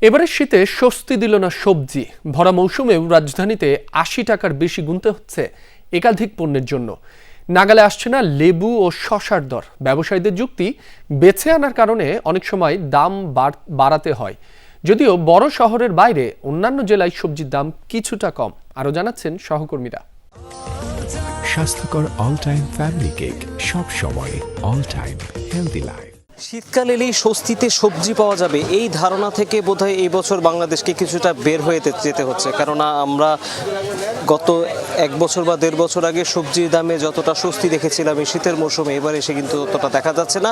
এবারের শীতে স্বস্তি দিল না সবজি। ভরা মৌসুমেও রাজধানীতে ৮০ টাকার বেশি গুনতে হচ্ছে একাধিক পণ্যের জন্য। নাগালে আসছে না লেবু ও শসার দর। ব্যবসায়ীদের যুক্তি, বেছে আনার কারণে অনেক সময় দাম বাড়াতে হয়। যদিও বড় শহরের বাইরে অন্যান্য জেলায় সবজির দাম কিছুটা কম। আরও জানাচ্ছেন সহকর্মীরা। স্বাস্থ্যকর অল টাইম ফ্যামিলি কেক, সব সময় অল টাইম হেলদি লাইফ। শীতকাল এলেই স্বস্তিতে সবজি পাওয়া যাবে, এই ধারণা থেকে বোধহয় এই বছর বাংলাদেশকে কিছুটা বের হয়ে যেতে হচ্ছে। কেননা আমরা গত ১ বছর বা ১.৫ বছর আগে সবজির দামে যতটা স্বস্তি দেখেছিলাম এই শীতের মৌসুমে, এবার এসে কিন্তু ততটা দেখা যাচ্ছে না।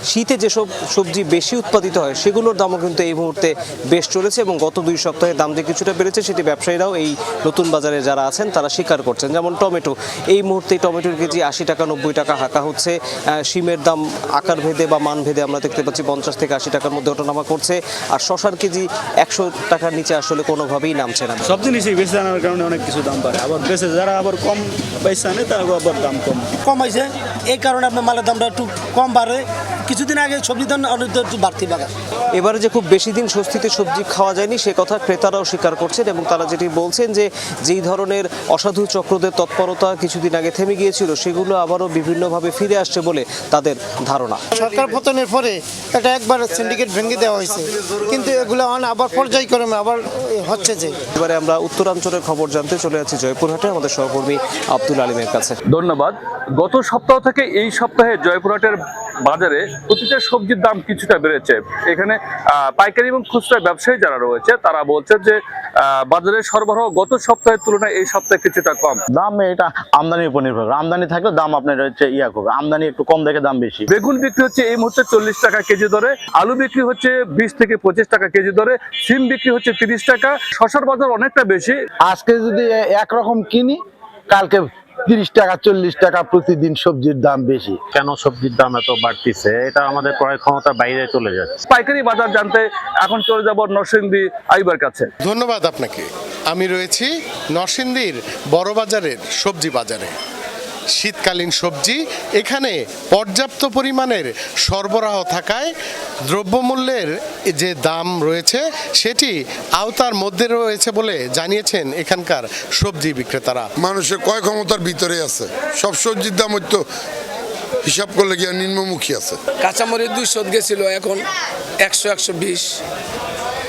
শীতে যেসব সবজি বেশি উৎপাদিত হয় সেগুলোর দামও কিন্তু এই মুহূর্তে বেশ চলেছে এবং গত ২ সপ্তাহে দাম যে কিছুটা বেড়েছে সেটি ব্যবসায়ীরাও এই নতুন বাজারে যারা আছেন তারা স্বীকার করছেন। যেমন টমেটো, এই মুহূর্তে টমেটোর কেজি ৮০ টাকা ৯০ টাকা হাঁকা হচ্ছে। শিমের দাম আকার ভেদে বা মান ভেদে আমরা দেখতে পাচ্ছি ৫০ থেকে ৮০ টাকার মধ্যে ওঠানামা করছে। আর শসার কেজি ১০০ টাকার নিচে আসলে কোনোভাবেই নামছে না। সব জিনিসই বেশি আনার কারণে অনেক কিছু দাম বাড়ে, আবার বেশি যারা আবার কম পয়সা আনে তার আবার দাম কম হয়েছে। এই কারণে আপনার মালের দামটা একটু কম বাড়ে। কিছুদিন আগে সবজির দাম অনেক একটু বাড়তি বাড়ে। এবারে যে খুব বেশি দিন স্বস্তিতে সবজি খাওয়া যায়নি সে কথা ক্রেতারাও স্বীকার করছেন এবং তারা যেটি বলছেন যে যেই ধরনের অসাধু চক্রদের তৎপরতা কিছুদিন আগে থেমে গিয়েছিল সেগুলো আবারও বিভিন্নভাবে ফিরে আসছে বলে তাদের ধারণা। সরকার পতনের পরে এটা একবার সিন্ডিকেট ভেঙে দেওয়া হয়েছে, কিন্তু এগুলো আবার পর্যায়ক্রমে আবার হচ্ছে। যে এবারে আমরা উত্তরাঞ্চলের খবর জানতে চলে যাচ্ছি জয়পুরহাটে আমাদের সহকর্মী আব্দুল আলিমের কাছে। ধন্যবাদ। গত সপ্তাহ থেকে এই সপ্তাহে জয়পুরহাটের বাজারে প্রতিটা সবজির দাম কিছুটা বেড়েছে। এখানে পাইকারি এবং খুচরা ব্যবসায়ী যারা রয়েছে তারা বলছে যে বাজারে সরবরাহ গত সপ্তাহের তুলনায় এই সপ্তাহে কিছুটা কম। দাম এটা আমদানির উপর নির্ভর করে। আমদানি থাকলে দাম আপনার হচ্ছে করবে, আমদানি একটু কম দেখে দাম বেশি। বেগুন বিক্রি হচ্ছে এই মুহূর্তে ৪০ টাকা কেজি দরে, আলু বিক্রি হচ্ছে ২০ থেকে ২৫ টাকা কেজি দরে, সিম বিক্রি হচ্ছে ৩০ টাকা। শসার বাজার অনেকটা বেশি। আজকে যদি একরকম কিনি, কালকে ৩০ টাকা ৪০ টাকা প্রতিদিন সবজির দাম বেশি। কেন সবজির দাম এত বাড়তিছে, এটা আমাদের ক্রয় ক্ষমতার বাইরে চলে যাচ্ছে। পাইকারি বাজার জানতে এখন চলে যাব নরসিংদী আইবার কাছে। ধন্যবাদ আপনাকে। আমি রয়েছি নরসিংদীর বড় বাজারের সবজি বাজারে। শীতকালীন সবজি এখানে পর্যাপ্ত পরিমাণের সরবরাহ থাকায় দ্রব্যমূল্যের যে দাম রয়েছে সেটি আওতার মধ্যে রয়েছে বলে জানিয়েছেন এখানকার সবজি বিক্রেতারা। মানুষের ক্রয় ক্ষমতার ভিতরে আছে, সব সবজির দাম হয়তো হিসাব করলে গিয়ে নিম্নমুখী আছে। কাঁচামরিচ ২০০ গেছিল, এখন ১০০-১২০।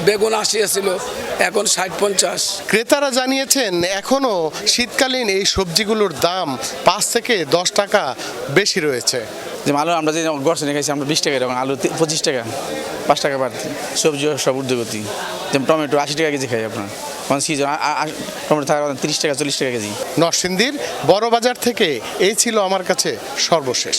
বেগুন ৮০ ছিল, এখন ৬০-৫০। ক্রেতারা জানিয়েছেন এখনও শীতকালীন এই সবজিগুলোর দাম ৫ থেকে ১০ টাকা বেশি রয়েছে। যেমন আলু আমরা যে গড়ছে খাইছি আমরা ২০ টাকা, এখন আলু ২৫ টাকা, ৫ টাকা বাড়তি। সবজি সব ঊর্ধ্বগতি। যেমন টমেটো ৮০ টাকা কেজি খাই আপনার, সিজন টমেটো থাকা ৩০ টাকা ৪০ টাকা কেজি। নরসিংদীর বড় বাজার থেকে এই ছিল আমার কাছে সর্বশেষ।